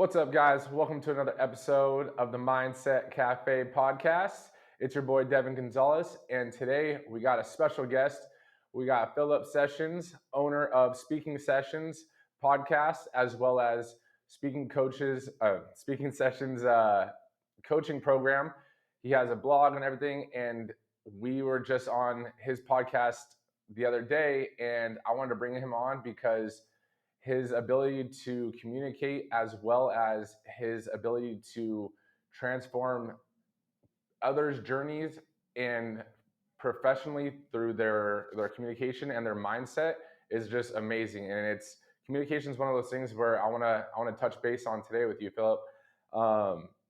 What's up, guys? Welcome to another episode of the Mindset Cafe podcast. It's your boy, Devin Gonzalez, and today we got a special guest. We got Philip Sessions, owner of Speaking Sessions podcast, as well as Speaking Sessions coaching program. He has a blog and everything, and we were just on his podcast the other day, and I wanted to bring him on because his ability to communicate, as well as his ability to transform others' journeys and professionally through their communication and their mindset, is just amazing. And it's communication is one of those things where I want to touch base on today with you, Philip,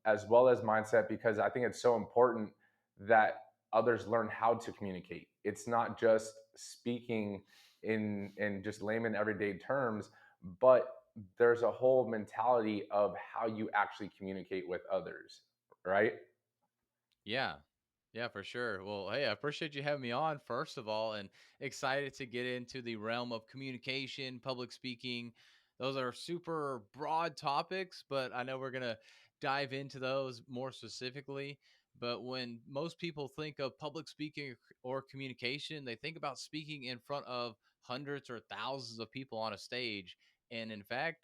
as well as mindset, because I think it's so important that others learn how to communicate. It's not just speaking in just layman everyday terms, but there's a whole mentality of how you actually communicate with others, right? Yeah. Yeah, for sure. Well, hey, I appreciate you having me on, first of all, and excited to get into the realm of communication, public speaking. Those are super broad topics, but I know we're going to dive into those more specifically. But when most people think of public speaking or communication, they think about speaking in front of hundreds or thousands of people on a stage. And in fact,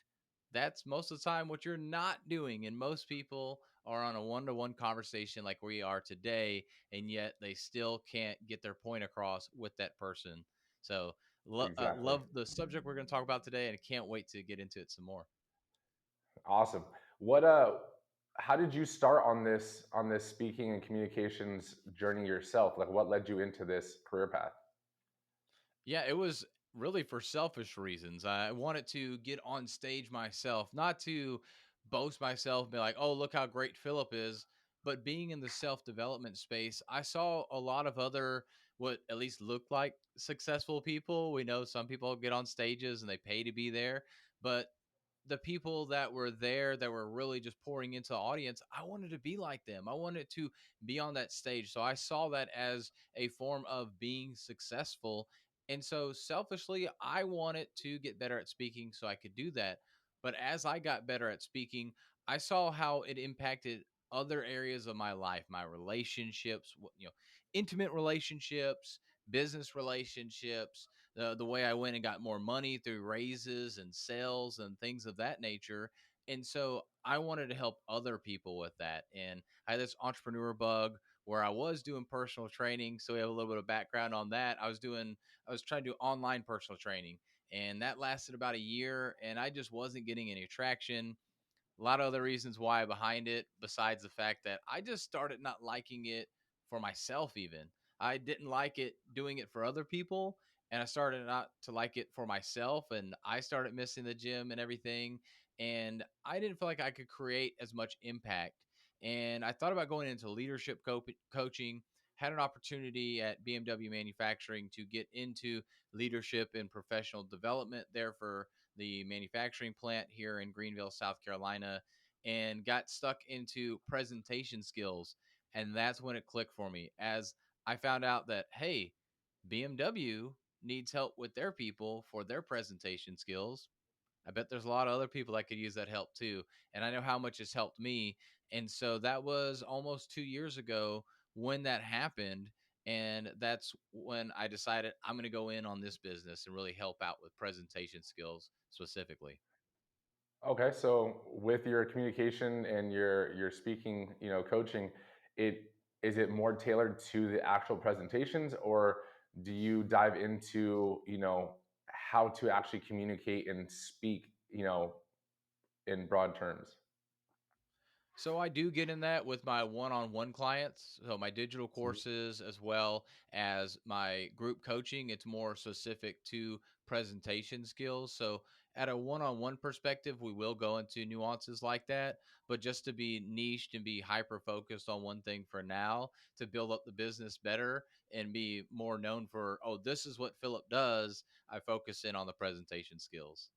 that's most of the time what you're not doing. And most people are on a one-to-one conversation like we are today, and yet they still can't get their point across with that person. So Exactly. love the subject we're going to talk about today, and can't wait to get into it some more. Awesome. What how did you start on this speaking and communications journey yourself? Like, what led you into this career path? Yeah, it was really for selfish reasons. I wanted to get on stage myself, not to boast myself, be like, oh, look how great Philip is. But being in the self development space, I saw a lot of other, what at least looked like successful people. We know some people get on stages and they pay to be there, but the people that were there that were really just pouring into the audience, I wanted to be like them. I wanted to be on that stage. So I saw that as a form of being successful. And so selfishly, I wanted to get better at speaking so I could do that. But as I got better at speaking, I saw how it impacted other areas of my life, my relationships, intimate relationships, business relationships, the way I went and got more money through raises and sales and things of that nature. And so I wanted to help other people with that. And I had this entrepreneur bug where I was doing personal training. So we have a little bit of background on that. I was trying to do online personal training, and that lasted about a year, and I just wasn't getting any traction. A lot of other reasons why behind it, besides the fact that I just started not liking it for myself, even. I didn't like it doing it for other people. And I started not to like it for myself. And I started missing the gym and everything. And I didn't feel like I could create as much impact. And I thought about going into leadership coaching, had an opportunity at BMW Manufacturing to get into leadership and professional development there for the manufacturing plant here in Greenville, South Carolina, and got stuck into presentation skills. And that's when it clicked for me, as I found out that, hey, BMW needs help with their people for their presentation skills. I bet there's a lot of other people that could use that help too. And I know how much it's helped me. And so that was almost 2 years ago when that happened. And that's when I decided I'm going to go in on this business and really help out with presentation skills specifically. Okay, so with your communication and your speaking, coaching, it is it more tailored to the actual presentations, or do you dive into, how to actually communicate and speak, in broad terms? So I do get in that with my one-on-one clients. So my digital Mhm. courses as well as my group coaching, it's more specific to presentation skills. So at a one-on-one perspective, we will go into nuances like that, but just to be niched and be hyper focused on one thing for now to build up the business better and be more known for, oh, this is what Philip does, I focus in on the presentation skills.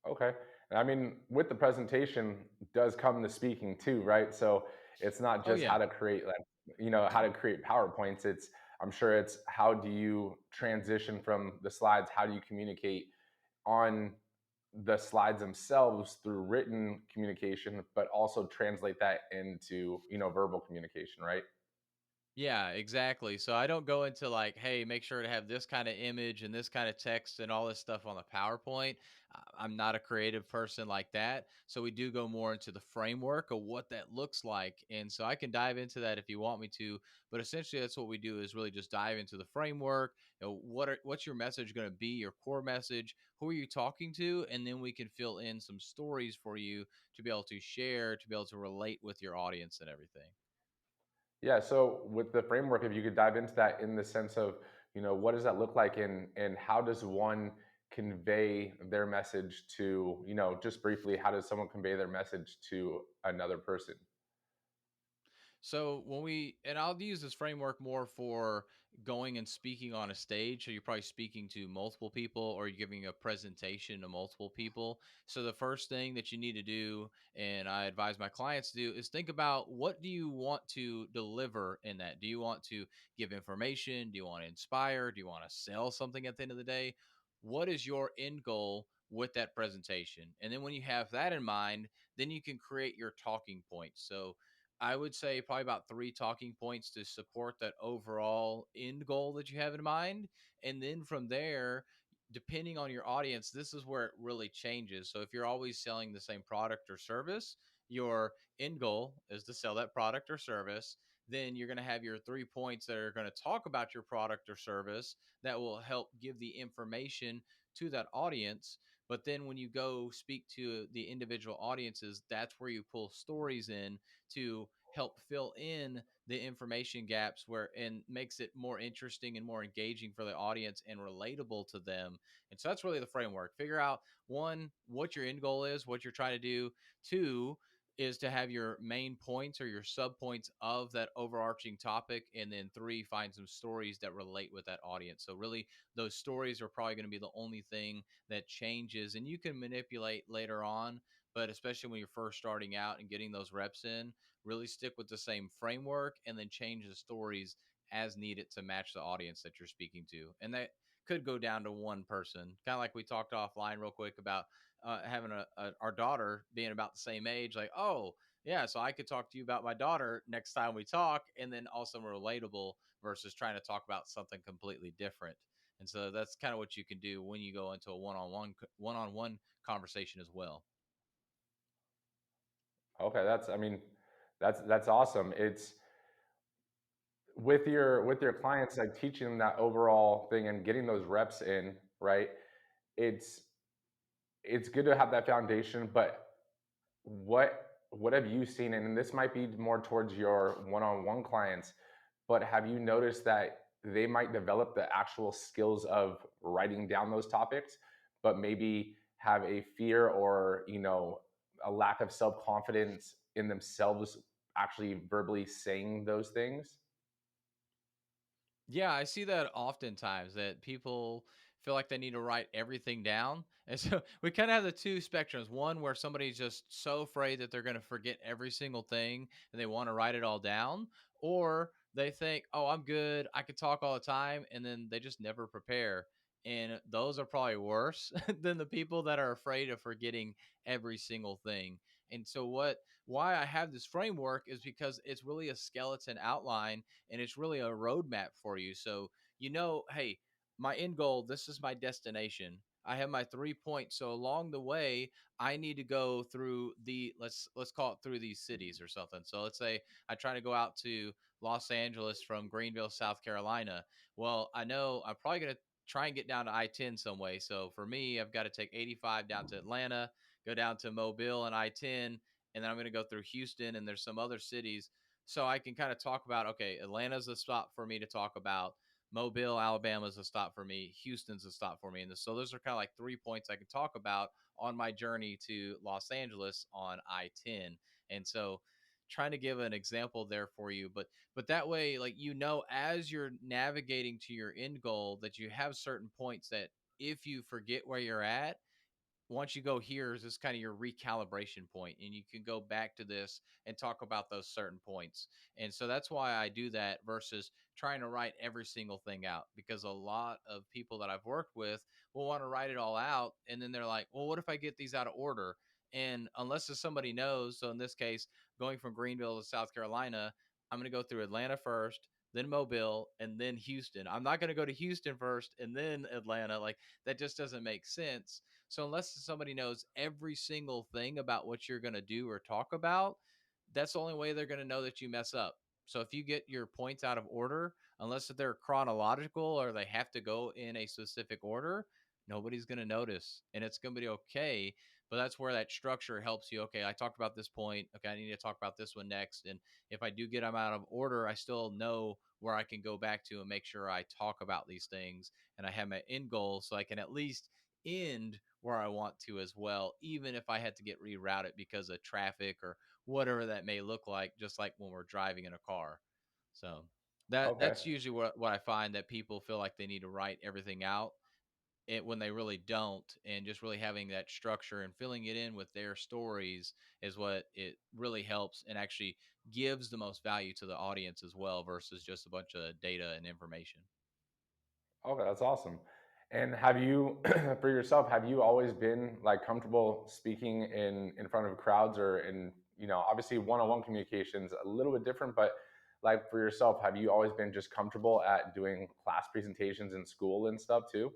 Okay. And I mean, with the presentation does come the speaking too, right? So it's not Oh just how yeah. to create like, how to create PowerPoints. I'm sure it's how do you transition from the slides? How do you communicate on the slides themselves through written communication, but also translate that into, verbal communication, right? Yeah, exactly. So I don't go into like, hey, make sure to have this kind of image and this kind of text and all this stuff on the PowerPoint. I'm not a creative person like that. So we do go more into the framework of what that looks like. And so I can dive into that if you want me to. But essentially, that's what we do is really just dive into the framework. What's your message going to be, your core message? Who are you talking to? And then we can fill in some stories for you to be able to share, to be able to relate with your audience and everything. Yeah. So with the framework, if you could dive into that in the sense of, what does that look like, and how does one convey their message to, just briefly, how does someone convey their message to another person? So when we and I'll use this framework more for going and speaking on a stage. So you're probably speaking to multiple people or you're giving a presentation to multiple people. So the first thing that you need to do, and I advise my clients to do, is think about what do you want to deliver in that? Do you want to give information? Do you want to inspire? Do you want to sell something at the end of the day? What is your end goal with that presentation? And then when you have that in mind, then you can create your talking points. So I would say probably about three talking points to support that overall end goal that you have in mind. And then from there, depending on your audience, this is where it really changes. So if you're always selling the same product or service, your end goal is to sell that product or service. Then you're going to have your 3 points that are going to talk about your product or service that will help give the information to that audience. But then when you go speak to the individual audiences, that's where you pull stories in to help fill in the information gaps where and makes it more interesting and more engaging for the audience and relatable to them. And so that's really the framework. Figure out one, what your end goal is, what you're trying to do. Two is to have your main points or your sub points of that overarching topic. And then three, find some stories that relate with that audience. So really those stories are probably going to be the only thing that changes, and you can manipulate later on, but especially when you're first starting out and getting those reps in, really stick with the same framework and then change the stories as needed to match the audience that you're speaking to. And that could go down to one person, kind of like we talked offline real quick about having our daughter being about the same age. Like, oh, yeah, so I could talk to you about my daughter next time we talk, and then also relatable versus trying to talk about something completely different. And so that's kind of what you can do when you go into a one-on-one conversation as well. Okay, that's awesome. It's with your clients, like teaching them that overall thing and getting those reps in, right? It's it's good to have that foundation, but what have you seen? And this might be more towards your one-on-one clients, but have you noticed that they might develop the actual skills of writing down those topics, but maybe have a fear or, a lack of self-confidence in themselves actually verbally saying those things? Yeah, I see that oftentimes that people feel like they need to write everything down. And so we kind of have the two spectrums. One where somebody's just so afraid that they're going to forget every single thing and they want to write it all down, or they think, "Oh, I'm good. I could talk all the time," and then they just never prepare. And those are probably worse than the people that are afraid of forgetting every single thing. And so why I have this framework is because it's really a skeleton outline and it's really a roadmap for you. So, hey, my end goal, this is my destination. I have my 3 points. So along the way, I need to go through the let's call it through these cities or something. So let's say I try to go out to Los Angeles from Greenville, South Carolina. Well, I know I'm probably gonna try and get down to I-10 some way. So for me, I've got to take 85 down to Atlanta, go down to Mobile and I-10, and then I'm going to go through Houston and there's some other cities, so I can kind of talk about, okay, Atlanta's a stop for me to talk about. Mobile, Alabama's a stop for me. Houston's a stop for me. And so those are kind of like 3 points I can talk about on my journey to Los Angeles on I-10. And so trying to give an example there for you, but that way, like, as you're navigating to your end goal, that you have certain points that if you forget where you're at, once you go here is this kind of your recalibration point, and you can go back to this and talk about those certain points. And so that's why I do that versus trying to write every single thing out, because a lot of people that I've worked with will want to write it all out, and then they're like, well, what if I get these out of order? And unless it's somebody knows, so in this case, going from Greenville to South Carolina, I'm going to go through Atlanta first, then Mobile, and then Houston. I'm not going to go to Houston first and then Atlanta. Like, that just doesn't make sense. So unless somebody knows every single thing about what you're going to do or talk about, that's the only way they're going to know that you mess up. So if you get your points out of order, unless they're chronological or they have to go in a specific order, nobody's going to notice, and it's going to be okay. But that's where that structure helps you. Okay, I talked about this point. Okay, I need to talk about this one next. And if I do get them out of order, I still know where I can go back to and make sure I talk about these things, and I have my end goal so I can at least end where I want to as well, even if I had to get rerouted because of traffic or whatever that may look like, just like when we're driving in a car. So Okay. that's usually what I find, that people feel like they need to write everything out when they really don't. And just really having that structure and filling it in with their stories is what it really helps and actually gives the most value to the audience as well, versus just a bunch of data and information. Okay, that's awesome. And have you, for yourself, have you always been like comfortable speaking in front of crowds, or in, obviously one-on-one communications a little bit different, but like for yourself, have you always been just comfortable at doing class presentations in school and stuff too?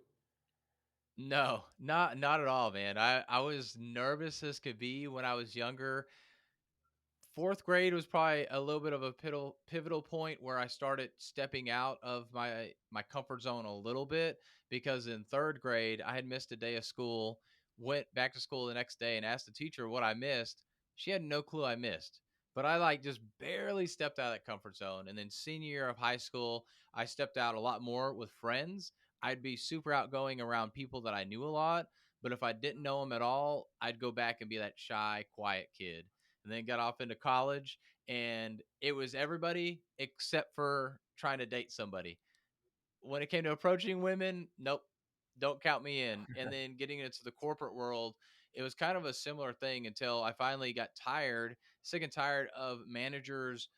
No, not at all, man. I was nervous as could be when I was younger. Fourth grade was probably a little bit of a pivotal point where I started stepping out of my comfort zone a little bit, because in third grade I had missed a day of school, went back to school the next day and asked the teacher what I missed. She had no clue I missed. But I like just barely stepped out of that comfort zone. And then senior year of high school, I stepped out a lot more with friends. I'd be super outgoing around people that I knew a lot, but if I didn't know them at all, I'd go back and be that shy, quiet kid. And then got off into college, and it was everybody except for trying to date somebody. When it came to approaching women, nope, don't count me in. And then getting into the corporate world, it was kind of a similar thing until I finally got tired, sick and tired of managers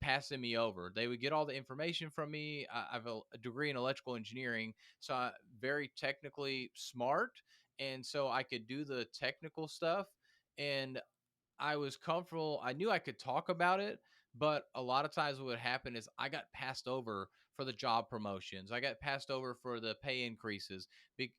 passing me over. They would get all the information from me. I have a degree in electrical engineering, so I'm very technically smart, and so I could do the technical stuff. And I was comfortable. I knew I could talk about it, but a lot of times what would happen is I got passed over for the job promotions. I got passed over for the pay increases.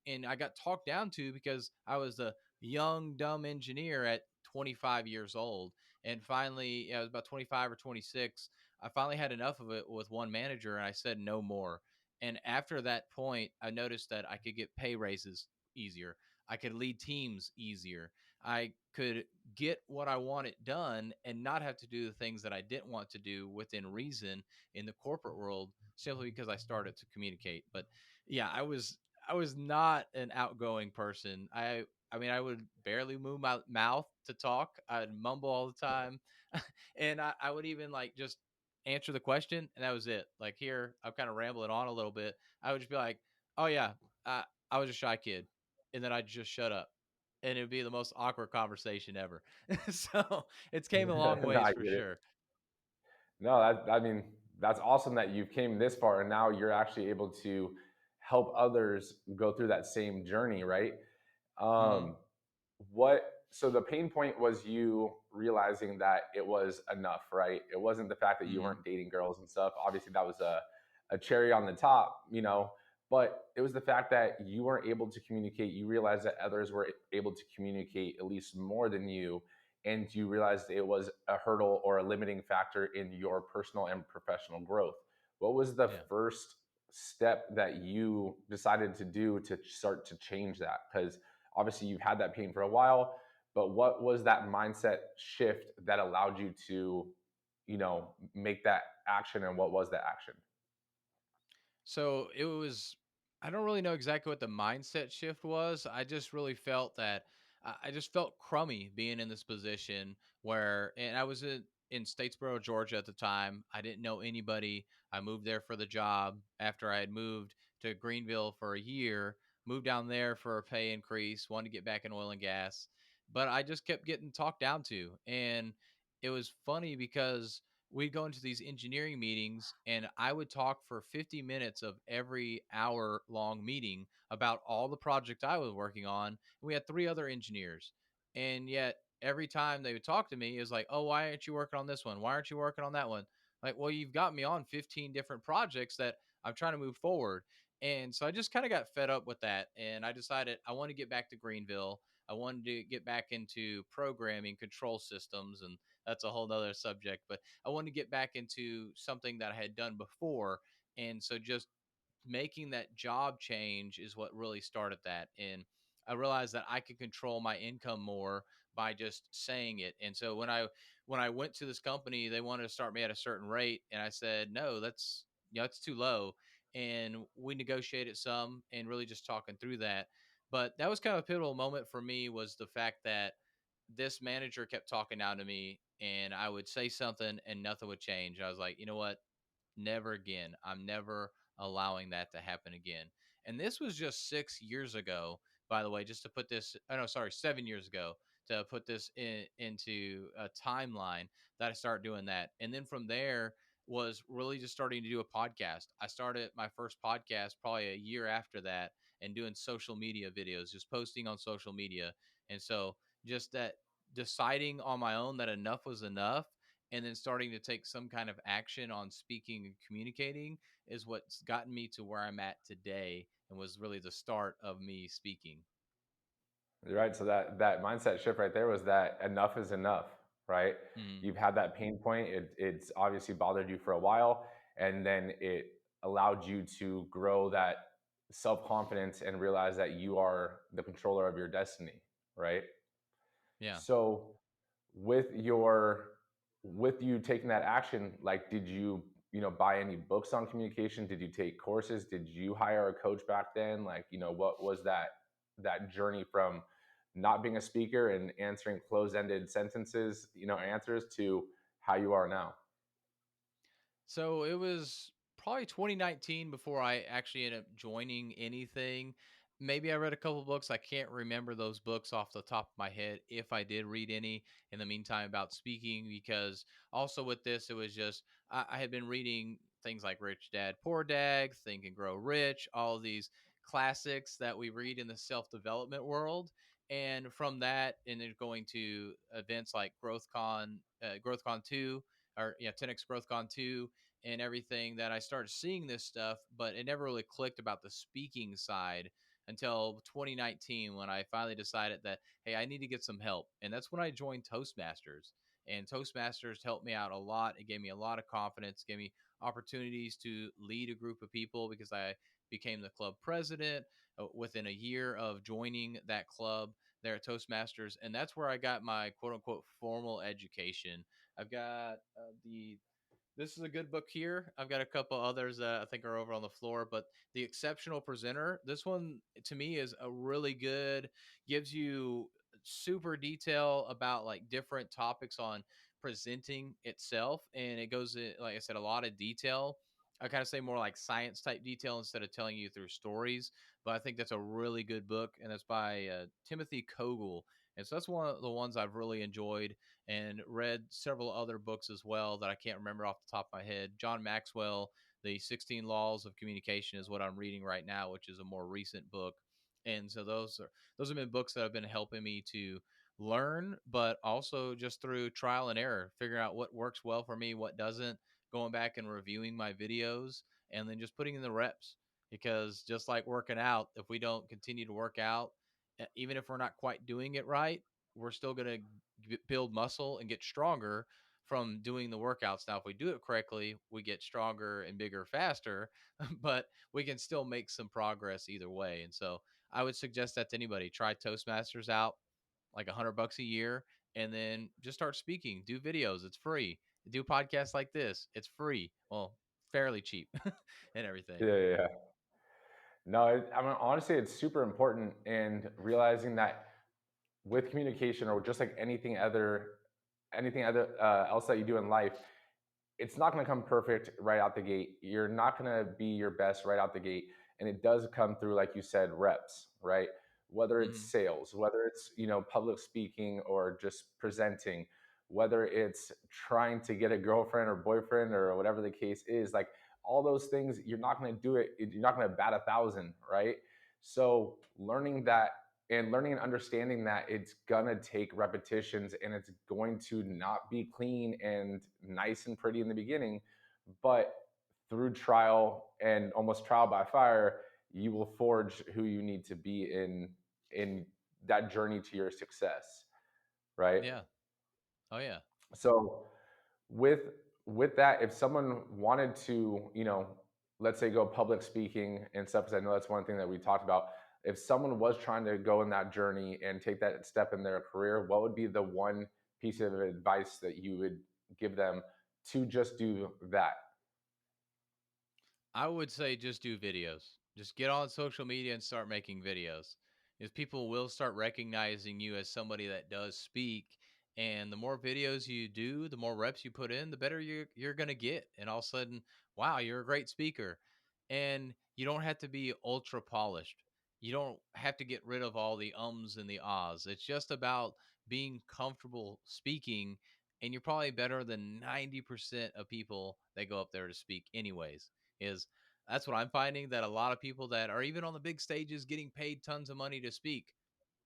And I got talked down to because I was the young, dumb engineer at 25 years old. And finally, I was about 25 or 26. I finally had enough of it with one manager, and I said no more. And after that point, I noticed that I could get pay raises easier. I could lead teams easier. I could get what I wanted done and not have to do the things that I didn't want to do within reason in the corporate world, simply because I started to communicate. But yeah, I was not an outgoing person. I mean, I would barely move my mouth to talk. I'd mumble all the time. And I would even like just answer the question, and that was it. Like, here, I'm kind of rambling on a little bit. I would just be like, oh yeah, I was a shy kid. And then I'd just shut up, and it would be the most awkward conversation ever. So it's came a long No, ways I for get it. sure. No, I mean, that's awesome that you've came this far and now you're actually able to help others go through that same journey, right? Hmm. Um, what so the pain point was you realizing that it was enough, right? It wasn't the fact that you Hmm. weren't dating girls and stuff. Obviously that was a cherry on the top, but it was the fact that you weren't able to communicate. You realized that others were able to communicate at least more than you, and you realized it was a hurdle or a limiting factor in your personal and professional growth. What was the Yeah. first step that you decided to do to start to change that? Because obviously you've had that pain for a while, but what was that mindset shift that allowed you to, make that action, and what was the action? So it was, I don't really know exactly what the mindset shift was. I just really felt that I just felt crummy being in this position where, and I was in Statesboro, Georgia at the time. I didn't know anybody. I moved there for the job after I had moved to Greenville for a year. moved down there for a pay increase, wanted to get back in oil and gas, but I just kept getting talked down to. And it was funny because we'd go into these engineering meetings and I would talk for 50 minutes of every hour long meeting about all the project I was working on. We had three other engineers. And yet every time they would talk to me, it was like, oh, why aren't you working on this one? Why aren't you working on that one? Like, well, you've got me on 15 different projects that I'm trying to move forward. And so I just kind of got fed up with that. And I decided I want to get back to Greenville. I wanted to get back into programming control systems. And that's a whole nother subject. But I wanted to get back into something that I had done before. And so just making that job change is what really started that. And I realized that I could control my income more by just saying it. And so when I went to this company, they wanted to start me at a certain rate, and I said no, that's too low. And we negotiated some, and really just talking through that. But that was kind of a pivotal moment for me, was the fact that this manager kept talking down to me, and I would say something and nothing would change. I was like, you know what, never again. I'm never allowing that to happen again. And this was just 6 years ago, by the way, just to put this, oh no, sorry, 7 years ago, to put this into a timeline that I started doing that. And then from there was really just starting to do a podcast. I started my first podcast probably a year after that, and doing social media videos, just posting on social media. And so just that, deciding on my own that enough was enough, and then starting to take some kind of action on speaking and communicating, is what's gotten me to where I'm at today, and was really the start of me speaking. You're right. So that mindset shift right there was that enough is enough, right? Mm, You've had that pain point. It's obviously bothered you for a while, and then it allowed you to grow that self confidence and realize that you are the controller of your destiny, right? yeah. So with your with you taking that action, like did you buy any books on communication? Did you take courses? Did you hire a coach back then? Like, what was that journey from not being a speaker and answering closed-ended sentences, answers, to how you are now? So it was probably 2019 before I actually ended up joining anything. Maybe I read a couple books. I can't remember those books off the top of my head, if I did read any in the meantime about speaking, because also with this, it was just, I had been reading things like Rich Dad, Poor Dad, Think and Grow Rich, all these classics that we read in the self development world. And from that, and then going to events like GrowthCon 2, or yeah, 10x GrowthCon 2, and everything, that I started seeing this stuff, but it never really clicked about the speaking side until 2019, when I finally decided that, hey, I need to get some help. And that's when I joined Toastmasters. And Toastmasters helped me out a lot. It gave me a lot of confidence, gave me opportunities to lead a group of people, because I became the club president within a year of joining that club there at Toastmasters. And that's where I got my quote unquote formal education. I've got the this is a good book here. I've got a couple others that I think are over on the floor, but The Exceptional Presenter, this one to me is a really good, gives you super detail about like different topics on presenting itself. And it goes in, like I said, a lot of detail. I kind of say more like science type detail instead of telling you through stories. But I think that's a really good book, and that's by Timothy Kogel. And so that's one of the ones I've really enjoyed, and read several other books as well that I can't remember off the top of my head. John Maxwell, The 16 Laws of Communication, is what I'm reading right now, which is a more recent book. And so those have been books that have been helping me to learn, but also just through trial and error, figuring out what works well for me, what doesn't, going back and reviewing my videos, and then just putting in the reps. Because just like working out, if we don't continue to work out, even if we're not quite doing it right, we're still going to build muscle and get stronger from doing the workouts. Now, if we do it correctly, we get stronger and bigger faster, but we can still make some progress either way. And so I would suggest that to anybody. Try Toastmasters out, like $100 a year, and then just start speaking. Do videos. It's free. Do podcasts like this. It's free. Well, fairly cheap and everything. Yeah, yeah, yeah. No, I mean, honestly, it's super important, and realizing that with communication, or just like anything other else that you do in life, it's not going to come perfect right out the gate. You're not going to be your best right out the gate. And it does come through, like you said, reps, right? Whether it's Hmm. sales, whether it's, public speaking or just presenting, whether it's trying to get a girlfriend or boyfriend or whatever the case is, like all those things, you're not going to do it. You're not going to bat 1,000, right? So learning and understanding that it's gonna take repetitions and it's going to not be clean and nice and pretty in the beginning, but through trial and almost trial by fire, you will forge who you need to be in that journey to your success, right? Yeah. Oh yeah. So with with that, if someone wanted to, let's say go public speaking and stuff, because I know that's one thing that we talked about. If someone was trying to go in that journey and take that step in their career, what would be the one piece of advice that you would give them to just do that? I would say just do videos. Just get on social media and start making videos. Because people will start recognizing you as somebody that does speak. And the more videos you do, the more reps you put in, the better you're gonna get. And all of a sudden, wow, you're a great speaker. And you don't have to be ultra polished. You don't have to get rid of all the ums and the ahs. It's just about being comfortable speaking. And you're probably better than 90% of people that go up there to speak, anyways. Is That's what I'm finding, that a lot of people that are even on the big stages getting paid tons of money to speak,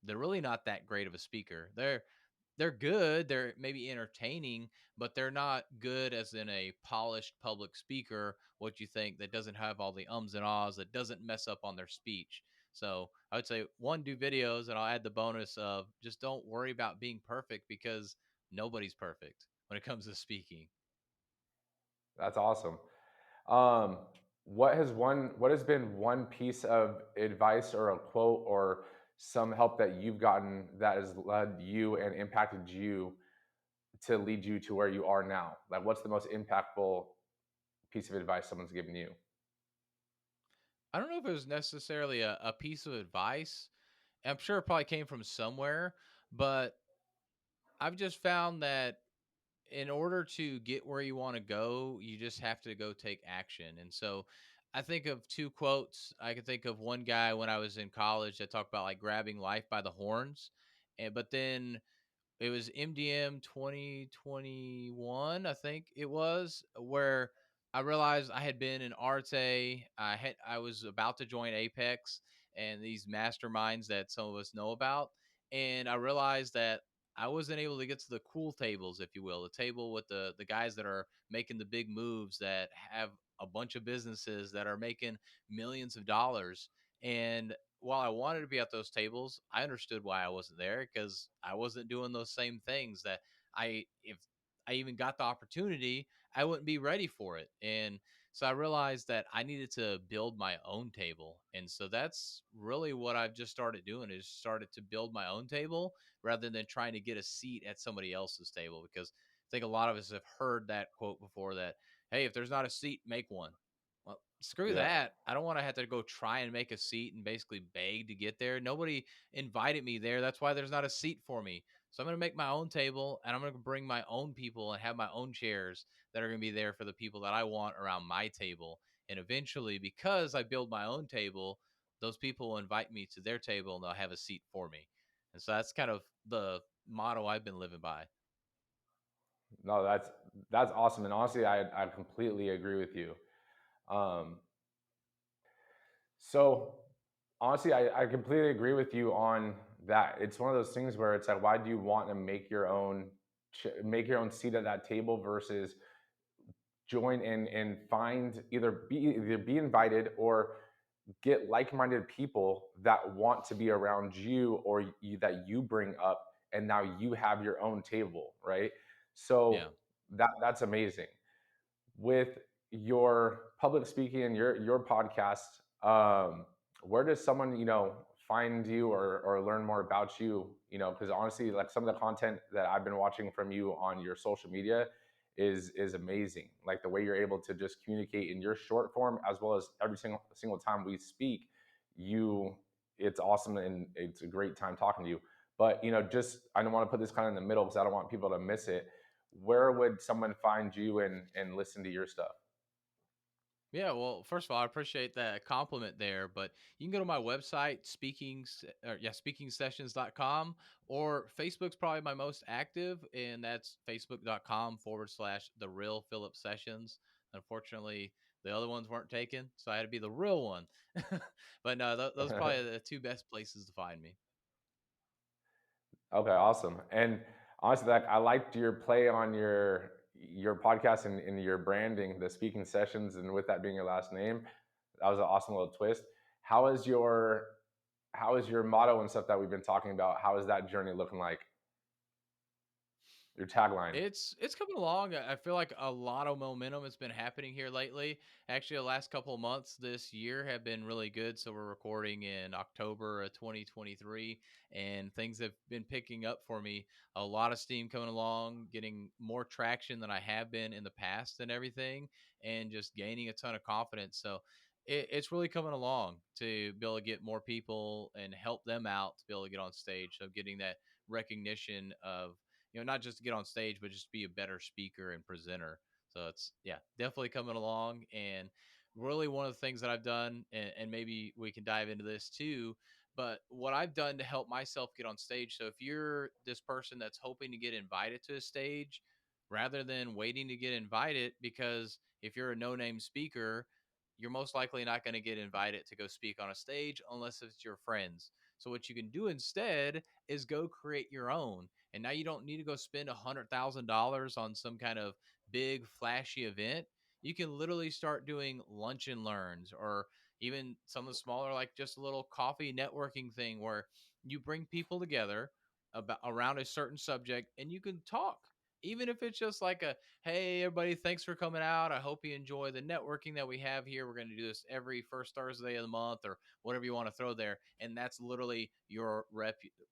they're really not that great of a speaker. They're good, they're maybe entertaining, but they're not good as in a polished public speaker, what you think, that doesn't have all the ums and ahs, that doesn't mess up on their speech. So I would say, one, do videos, and I'll add the bonus of just don't worry about being perfect, because nobody's perfect when it comes to speaking. That's awesome. Um, what has been one piece of advice or a quote or some help that you've gotten that has led you and impacted you to lead you to where you are now? Like, what's the most impactful piece of advice someone's given you? I don't know if it was necessarily a piece of advice. I'm sure it probably came from somewhere, but I've just found that in order to get where you want to go, you just have to go take action. And so I think of two quotes. I can think of one guy when I was in college that talked about like grabbing life by the horns. And but then it was MDM 2021, I think it was, where I realized I had been in Arte. I was about to join Apex and these masterminds that some of us know about, and I realized that I wasn't able to get to the cool tables, if you will, the table with the guys that are making the big moves, that have a bunch of businesses that are making millions of dollars. And while I wanted to be at those tables, I understood why I wasn't there, because I wasn't doing those same things that if I even got the opportunity, I wouldn't be ready for it. And so I realized that I needed to build my own table. And so that's really what I've just started doing, is started to build my own table rather than trying to get a seat at somebody else's table. Because I think a lot of us have heard that quote before, that, hey, if there's not a seat, make one. Well, screw Yeah, that. I don't want to have to go try and make a seat and basically beg to get there. Nobody invited me there. That's why there's not a seat for me. So I'm going to make my own table, and I'm going to bring my own people and have my own chairs that are going to be there for the people that I want around my table. And eventually, because I build my own table, those people will invite me to their table and they'll have a seat for me. And so that's kind of the motto I've been living by. no, that's awesome, and honestly, I completely agree with you. Um, so honestly, I completely agree with you on that. It's one of those things where it's like, why do you want to make your own seat at that table versus join in and find either be invited or get like-minded people that want to be around you or that you bring up, and now you have your own table, right? Yeah. So that's amazing. With your public speaking and your podcast, where does someone find you or learn more about you? Because honestly, like some of the content that I've been watching from you on your social media is amazing. Like the way you're able to just communicate in your short form as well as every single time we speak, you it's awesome and it's a great time talking to you. But just I don't want to put this kind of in the middle because I don't want people to miss it. Where would someone find you and listen to your stuff? Yeah, well, first of all, I appreciate that compliment there, but you can go to my website, speakingsessions.com, or Facebook's probably my most active, and that's facebook.com/, the real Philip Sessions. Unfortunately, the other ones weren't taken, so I had to be the real one. But no, those are probably the two best places to find me. Okay, awesome. And honestly, like I liked your play on your podcast and your branding, the speaking sessions, and with that being your last name, that was an awesome little twist. How is your how is your motto and stuff that we've been talking about? How is that journey looking like? Your tagline. It's coming along. I feel like a lot of momentum has been happening here lately. Actually, the last couple of months this year have been really good. So we're recording in October of 2023, and things have been picking up for me. A lot of steam coming along, getting more traction than I have been in the past and everything, and just gaining a ton of confidence. So it's really coming along to be able to get more people and help them out to be able to get on stage. So getting that recognition of, not just to get on stage, but just be a better speaker and presenter. So it's, yeah, definitely coming along. And really one of the things that I've done, and maybe we can dive into this too, but what I've done to help myself get on stage. So if you're this person that's hoping to get invited to a stage, rather than waiting to get invited, because if you're a no name speaker, you're most likely not going to get invited to go speak on a stage unless it's your friends. So what you can do instead is go create your own. And now you don't need to go spend $100,000 on some kind of big flashy event. You can literally start doing lunch and learns, or even some of the smaller, like just a little coffee networking thing where you bring people together about around a certain subject and you can talk. Even if it's just like a, hey, everybody, thanks for coming out. I hope you enjoy the networking that we have here. We're going to do this every first Thursday of the month, or whatever you want to throw there. And that's literally your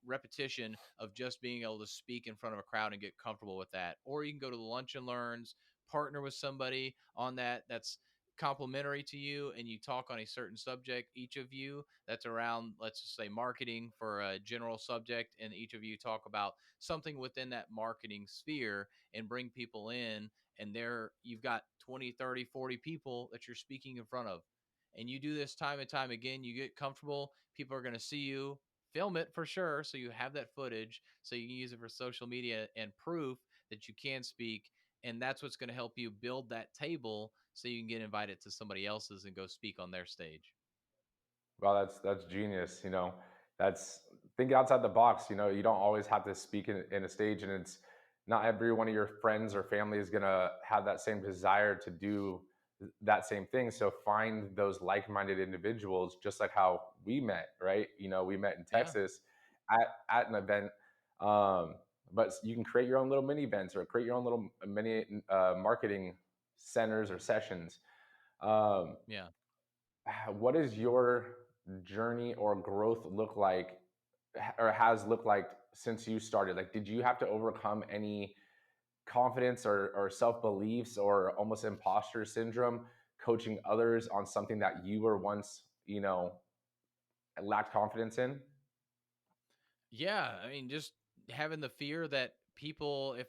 repetition of just being able to speak in front of a crowd and get comfortable with that. Or you can go to the lunch and learns, partner with somebody on that's complimentary to you, and you talk on a certain subject, each of you, that's around, let's just say, marketing for a general subject, and each of you talk about something within that marketing sphere and bring people in, and there you've got 20, 30, 40 people that you're speaking in front of. And you do this time and time again, you get comfortable, people are going to see you, film it for sure, so you have that footage so you can use it for social media and proof that you can speak. And that's what's going to help you build that table so you can get invited to somebody else's and go speak on their stage. Well, that's genius. That's think outside the box. You don't always have to speak in a stage, and it's not every one of your friends or family is gonna have that same desire to do that same thing. So find those like-minded individuals, just like how we met, right? We met in Yeah. Texas at an event. Um, but you can create your own little mini events or create your own little mini marketing centers or sessions. Um, Yeah. what does your journey or growth look like or has looked like since you started? Like, did you have to overcome any confidence or self-beliefs or almost imposter syndrome coaching others on something that you were once lacked confidence in? Yeah, I mean, just having the fear that people, if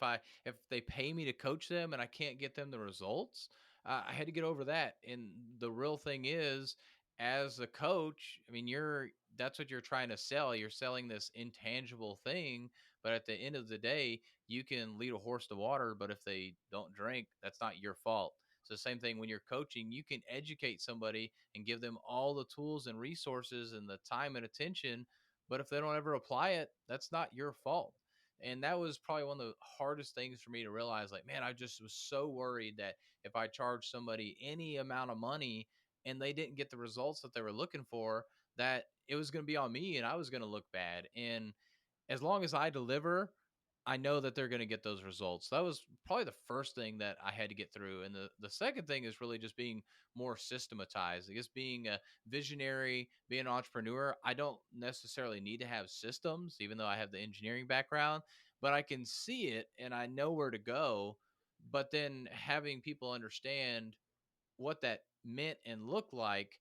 they pay me to coach them and I can't get them the results, I had to get over that. And the real thing is, as a coach, I mean, that's what you're trying to sell. You're selling this intangible thing, but at the end of the day, you can lead a horse to water, but if they don't drink, that's not your fault. So same thing when you're coaching, you can educate somebody and give them all the tools and resources and the time and attention, but if they don't ever apply it, that's not your fault. And that was probably one of the hardest things for me to realize. Like, man, I just was so worried that if I charged somebody any amount of money and they didn't get the results that they were looking for, that it was going to be on me and I was going to look bad. And as long as I deliver, I know that they're going to get those results. That was probably the first thing that I had to get through. And the second thing is really just being more systematized. I guess being a visionary, being an entrepreneur, I don't necessarily need to have systems, even though I have the engineering background, but I can see it and I know where to go. But then having people understand what that meant and looked like,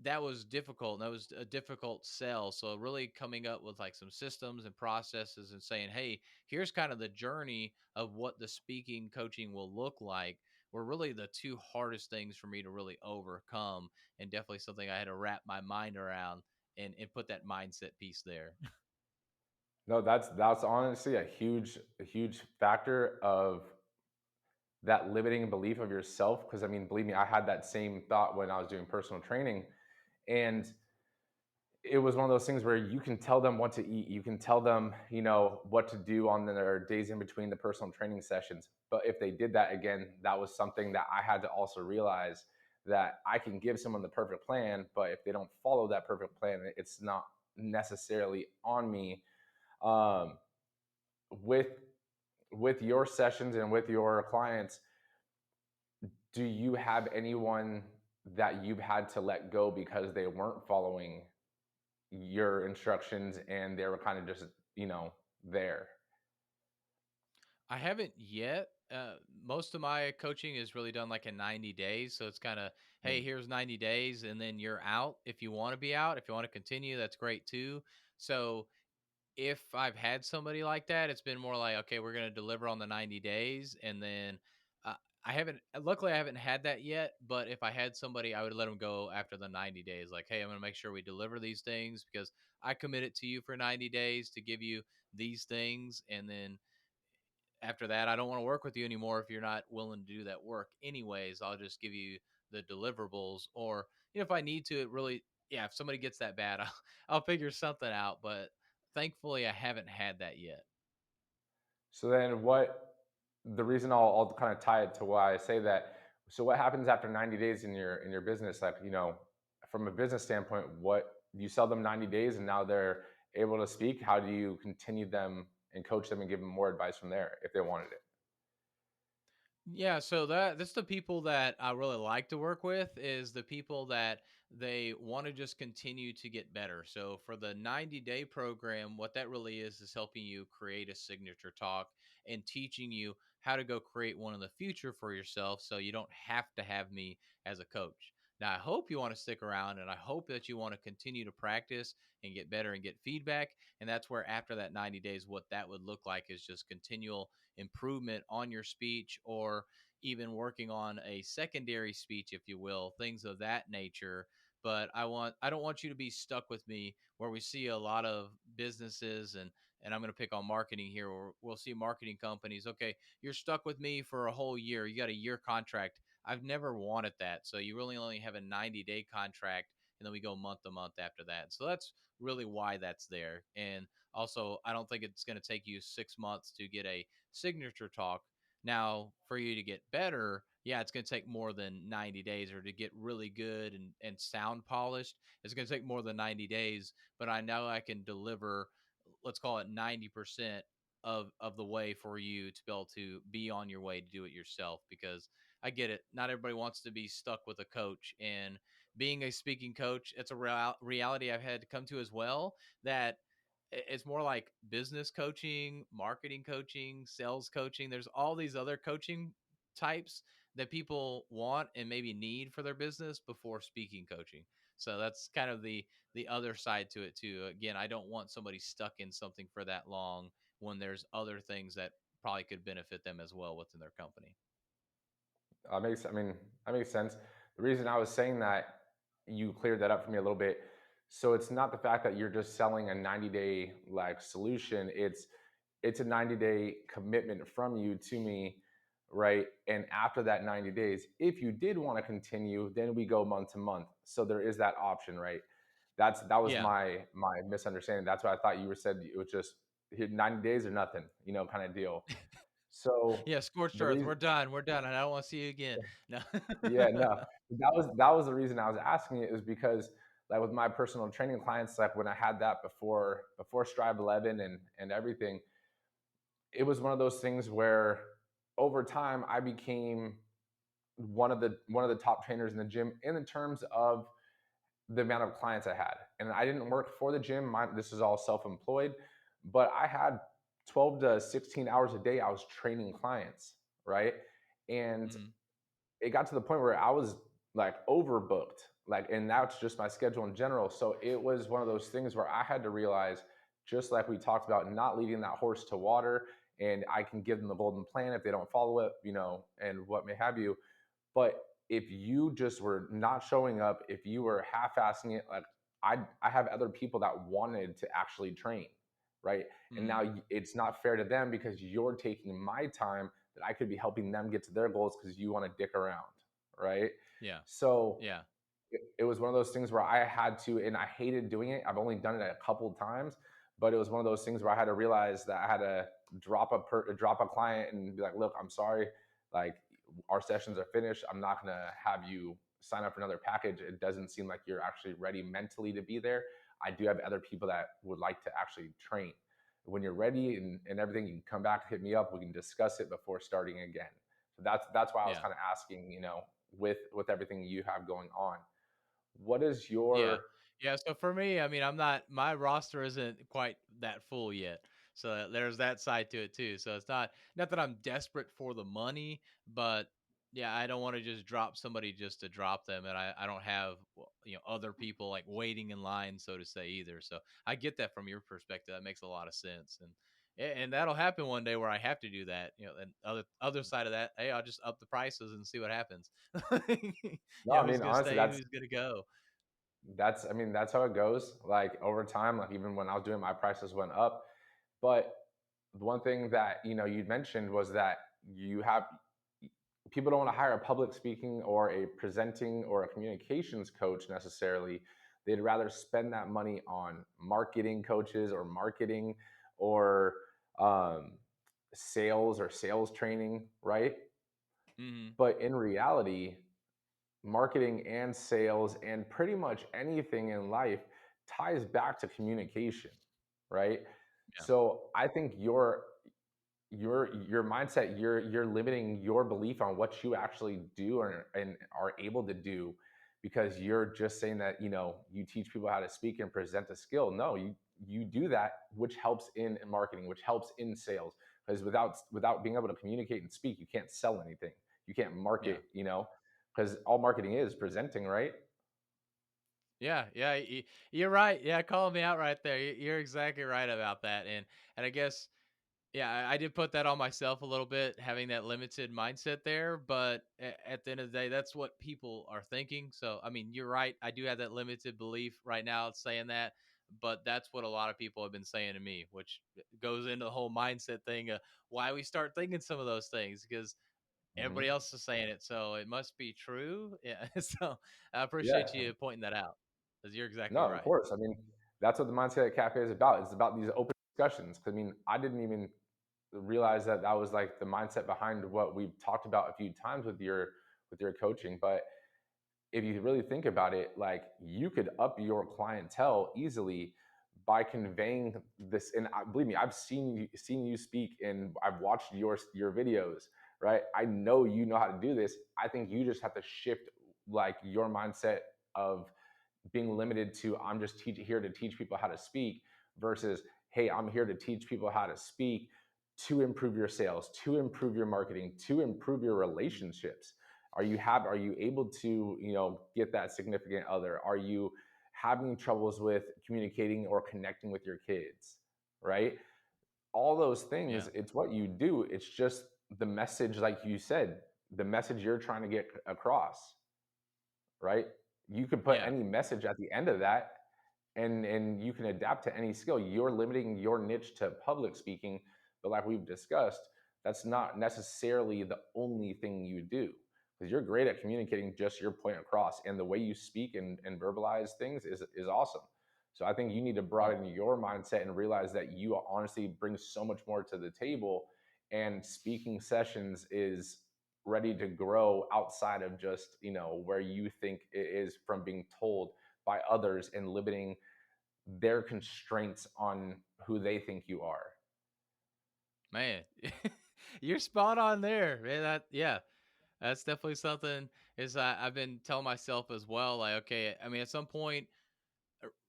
that was difficult, and that was a difficult sell. So really coming up with like some systems and processes and saying, hey, here's kind of the journey of what the speaking coaching will look like. were really the two hardest things for me to really overcome, and definitely something I had to wrap my mind around and put that mindset piece there. No, that's honestly a huge factor of that limiting belief of yourself. Because I mean, believe me, I had that same thought when I was doing personal training, and it was one of those things where you can tell them what to eat, you can tell them, what to do on their days in between the personal training sessions. But if they did that again, that was something that I had to also realize, that I can give someone the perfect plan, but if they don't follow that perfect plan, it's not necessarily on me. Um, with with your sessions and with your clients, do you have anyone that you've had to let go because they weren't following your instructions and they were kind of just, there? I haven't yet. Most of my coaching is really done like in 90 days. So it's kind of, hey, Mm. here's 90 days, and then you're out. If you want to be out, if you want to continue, that's great too. So if I've had somebody like that, it's been more like, okay, we're going to deliver on the 90 days. And then uh, luckily, I haven't had that yet. But if I had somebody, I would let them go after the 90 days. Like, hey, I'm going to make sure we deliver these things because I committed to you for 90 days to give you these things. And then after that, I don't want to work with you anymore if you're not willing to do that work. Anyways, I'll just give you the deliverables, or if I need to, it really, yeah, if somebody gets that bad, I'll figure something out. But thankfully, I haven't had that yet. So then the reason I'll kind of tie it to why I say that. So what happens after 90 days in your business? Like, from a business standpoint, what you sell them 90 days and now they're able to speak. How do you continue them and coach them and give them more advice from there if they wanted it? Yeah, so that's the people that I really like to work with, is the people that they want to just continue to get better. So for the 90-day program, what that really is helping you create a signature talk and teaching you how to go create one in the future for yourself so you don't have to have me as a coach. Now, I hope you want to stick around, and I hope that you want to continue to practice and get better and get feedback. And that's where, after that 90 days, what that would look like is just continual improvement on your speech, or even working on a secondary speech, if you will, things of that nature. But I don't want you to be stuck with me, where we see a lot of businesses, and I'm going to pick on marketing here, where we'll see marketing companies, okay, you're stuck with me for a whole year, you got a year contract. I've never wanted that. So you really only have a 90-day contract, and then we go month to month after that. So that's really why that's there. And also, I don't think it's going to take you 6 months to get a signature talk. Now, for you to get better, yeah, it's going to take more than 90 days, or to get really good and sound polished, it's going to take more than 90 days. But I know I can deliver, let's call it 90% of the way, for you to be able to be on your way to do it yourself. Because I get it. Not everybody wants to be stuck with a coach. And being a speaking coach, it's a reality I've had to come to as well, that it's more like business coaching, marketing coaching, sales coaching. There's all these other coaching types that people want and maybe need for their business before speaking coaching. So that's kind of the other side to it too. Again, I don't want somebody stuck in something for that long, when there's other things that probably could benefit them as well within their company. I mean, that makes sense. The reason I was saying that, you cleared that up for me a little bit. So it's not the fact that you're just selling a 90-day like solution. It's a 90-day commitment from you to me, right? And after that 90 days, if you did want to continue, then we go month to month. So there is that option, right? That was Yeah. my misunderstanding. That's what I thought you were said. It was just here 90 days or nothing, kind of deal. So Yeah, scorched the earth. reason We're done. We're done. And I don't want to see you again. No. Yeah, no. That was the reason I was asking it, is because like with my personal training clients, like when I had that before Strive 11 and everything, it was one of those things where over time I became one of the top trainers in the gym in the terms of the amount of clients I had. And I didn't work for the gym. This is all self-employed, but I had 12 to 16 hours a day I was training clients, right? And Mhm. it got to the point where I was like overbooked, like, and that's just my schedule in general. So it was one of those things where I had to realize, just like we talked about, not leading that horse to water. And I can give them the golden plan if they don't follow it, and what may have you. But if you just were not showing up, if you were half-assing it, like I have other people that wanted to actually train, right? And now Mm, it's not fair to them because you're taking my time that I could be helping them get to their goals because you want to dick around, right? yeah. So Yeah. it was one of those things where I had to, and I hated doing it. I've only done it a couple of times, but it was one of those things where I had to realize that I had to drop a client and be like, look, I'm sorry, like our sessions are finished. I'm not gonna have you sign up for another package. It doesn't seem like you're actually ready mentally to be there. I do have other people that would like to actually train. When you're ready and everything, you can come back, hit me up. We can discuss it before starting again. So that's why I was Yeah. kind of asking, with everything you have going on, what is Yeah. your Yeah. So for me, I mean, I'm not, my roster isn't quite that full yet. So there's that side to it too. So it's not that I'm desperate for the money, but yeah, I don't want to just drop somebody just to drop them. And I don't have, well, other people like waiting in line, so to say, either. So I get that from your perspective. That makes a lot of sense. And that'll happen one day where I have to do that. And other side of that, hey, I'll just up the prices and see what happens. no, I Who's mean, gonna honestly, stay, who's gonna go. I mean, that's how it goes. Like over time, like even when I was doing my prices went up. But the one thing that, you mentioned was that you have people don't want to hire a public speaking or a presenting or a communications coach necessarily. They'd rather spend that money on marketing coaches or marketing or um, sales or sales training, right? Mhm. But in reality, marketing and sales and pretty much anything in life ties back to communication, right? Yeah. So I think your mindset, you're limiting your belief on what you actually do and are able to do because you're just saying that you teach people how to speak and present a skill. No, you do that, which helps in marketing, which helps in sales, because without being able to communicate and speak, you can't sell anything, you can't Yeah. market, because all marketing is presenting, right? Yeah. Yeah. You're right. Yeah. Calling me out right there. You're exactly right about that. And I guess, yeah, I did put that on myself a little bit, having that limited mindset there. But at the end of the day, that's what people are thinking. So, I mean, you're right. I do have that limited belief right now, it's saying that. But that's what a lot of people have been saying to me, which goes into the whole mindset thing of why we start thinking some of those things because everybody Hmm. else is saying it. So it must be true. Yeah. So I appreciate Yeah. you pointing that out because you're exactly No, of right. course. I mean, that's what the Mindset Cafe is about. It's about these open discussions. 'Cause, I mean, I didn't even realize that that was like the mindset behind what we've talked about a few times with your coaching. But if you really think about it, like you could up your clientele easily by conveying this. And believe me, I've seen you speak, and I've watched your videos. Right? I know you know how to do this. I think you just have to shift like your mindset of being limited to I'm just here to teach people how to speak versus hey, I'm here to teach people how to speak to improve your sales, to improve your marketing, to improve your Mm. relationships. Are you able to, get that significant other? Are you having troubles with communicating or connecting with your kids? Right? All those things, Yeah. it's what you do. It's just the message, like you said, the message you're trying to get across, right? You could put Yeah. any message at the end of that, and you can adapt to any skill. You're limiting your niche to public speaking, but like we've discussed, that's not necessarily the only thing you do because you're great at communicating just your point across, and the way you speak and verbalize things is awesome. So I think you need to Mm. broaden your mindset and realize that you honestly bring so much more to the table, and speaking sessions is ready to grow outside of just where you think it is from being told by others and limiting their constraints on who they think you are. Man, you're spot on there, man. Yeah, that's definitely something is I've been telling myself as well. Like, okay, I mean, at some point,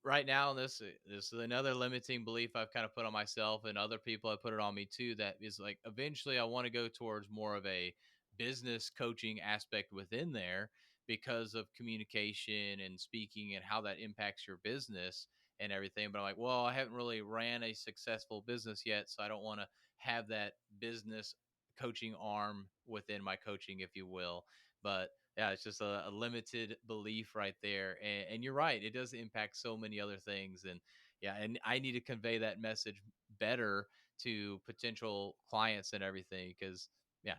right now, this is another limiting belief I've kind of put on myself and other people have put it on me too. That is like eventually I want to go towards more of a business coaching aspect within there because of communication and speaking and how that impacts your business and everything. But I'm like, well, I haven't really ran a successful business yet, so I don't want to have that business coaching arm within my coaching, if you will. But yeah, it's just a limited belief right there. And you're right, it does impact so many other things. And yeah, and I need to convey that message better to potential clients and everything. Because yeah,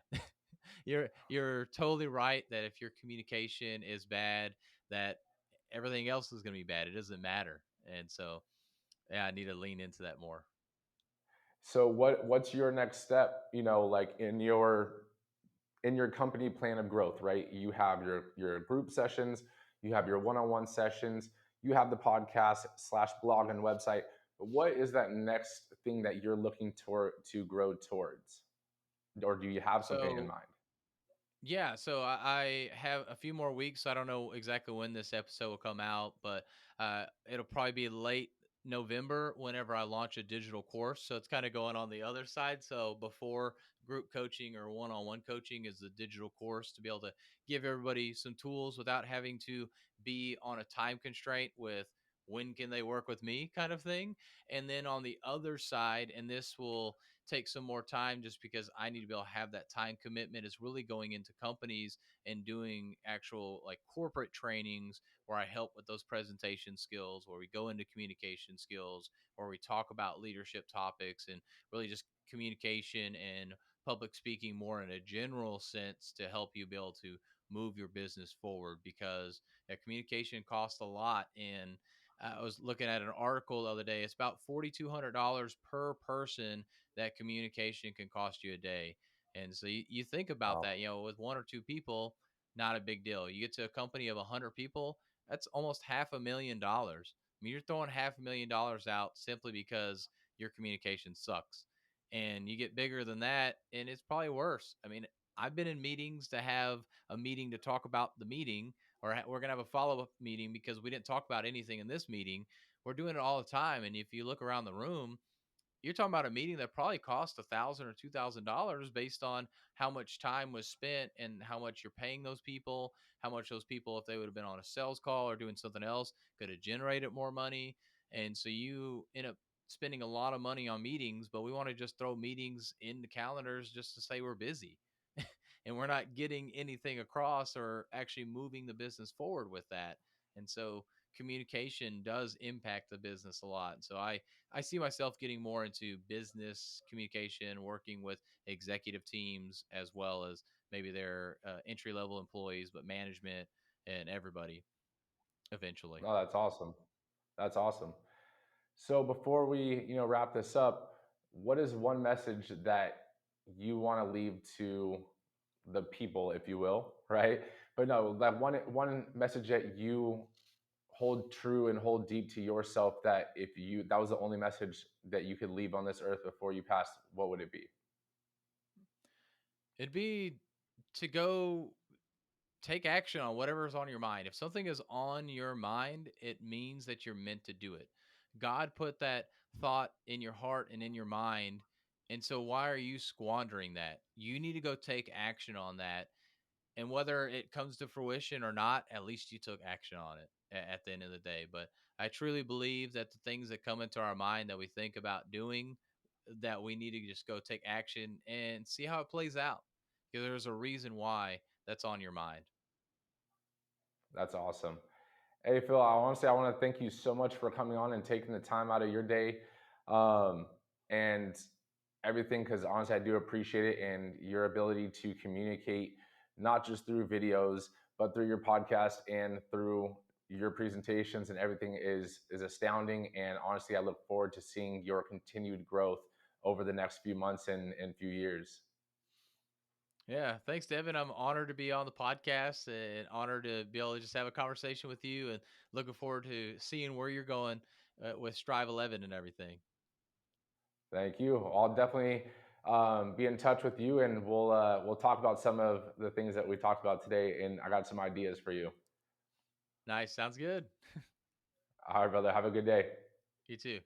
you're totally right that if your communication is bad, that everything else is going to be bad. It doesn't matter. And so yeah, I need to lean into that more. So what's your next step, like in your company plan of growth, right? You have your group sessions, you have your one-on-one sessions, you have the podcast slash blog and website. But what is that next thing that you're looking to grow towards? Or do you have something in So mind? yeah, so I have a few more weeks. So I don't know exactly when this episode will come out, but it'll probably be late November whenever I launch a digital course. So it's kind of going on the other side. So before group coaching or one on one coaching is the digital course to be able to give everybody some tools without having to be on a time constraint with when can they work with me kind of thing. And then on the other side, and this will take some more time just because I need to be able to have that time commitment is really going into companies and doing actual like corporate trainings where I help with those presentation skills, where we go into communication skills, where we talk about leadership topics and really just communication and public speaking more in a general sense to help you be able to move your business forward because communication costs a lot. And I was looking at an article the other day. It's about $4,200 per person that communication can cost you a day. And so you think about Wow. that, with one or two people, not a big deal. You get to a company of 100 people, that's almost $500,000. I mean, you're throwing $500,000 out simply because your communication sucks. And you get bigger than that, and it's probably worse. I mean, I've been in meetings to have a meeting to talk about the meeting, or we're going to have a follow up meeting because we didn't talk about anything in this meeting. We're doing it all the time. And if you look around the room, you're talking about a meeting that probably cost $1,000 or $2,000 based on how much time was spent and how much you're paying those people, how much those people, if they would have been on a sales call or doing something else, could have generated more money. And so you end up spending a lot of money on meetings, but we want to just throw meetings in the calendars just to say we're busy. And we're not getting anything across or actually moving the business forward with that. And so communication does impact the business a lot. So I see myself getting more into business communication, working with executive teams as well as maybe their entry level employees, but management and everybody eventually. Oh, that's awesome. That's awesome. So before we, wrap this up, what is one message that you want to leave to the people, if you will, right? But no, that one message that you hold true and hold deep to yourself, that if you that was the only message that you could leave on this earth before you passed, what would it be? It'd be to go take action on whatever's on your mind. If something is on your mind, it means that you're meant to do it. God put that thought in your heart and in your mind. And so why are you squandering that? You need to go take action on that. And whether it comes to fruition or not, at least you took action on it at the end of the day. But I truly believe that the things that come into our mind that we think about doing, that we need to just go take action and see how it plays out. Because there's a reason why that's on your mind. That's awesome. Hey, Phil, I want to thank you so much for coming on and taking the time out of your day, and everything, because honestly, I do appreciate it, and your ability to communicate not just through videos, but through your podcast and through your presentations and everything is astounding. And honestly, I look forward to seeing your continued growth over the next few months and few years. Yeah, thanks, Devin. I'm honored to be on the podcast and honored to be able to just have a conversation with you and looking forward to seeing where you're going with Strive 11 and everything. Thank you. I'll definitely be in touch with you, and we'll talk about some of the things that we talked about today. And I got some ideas for you. Nice. Sounds good. All right, brother. Have a good day. You too.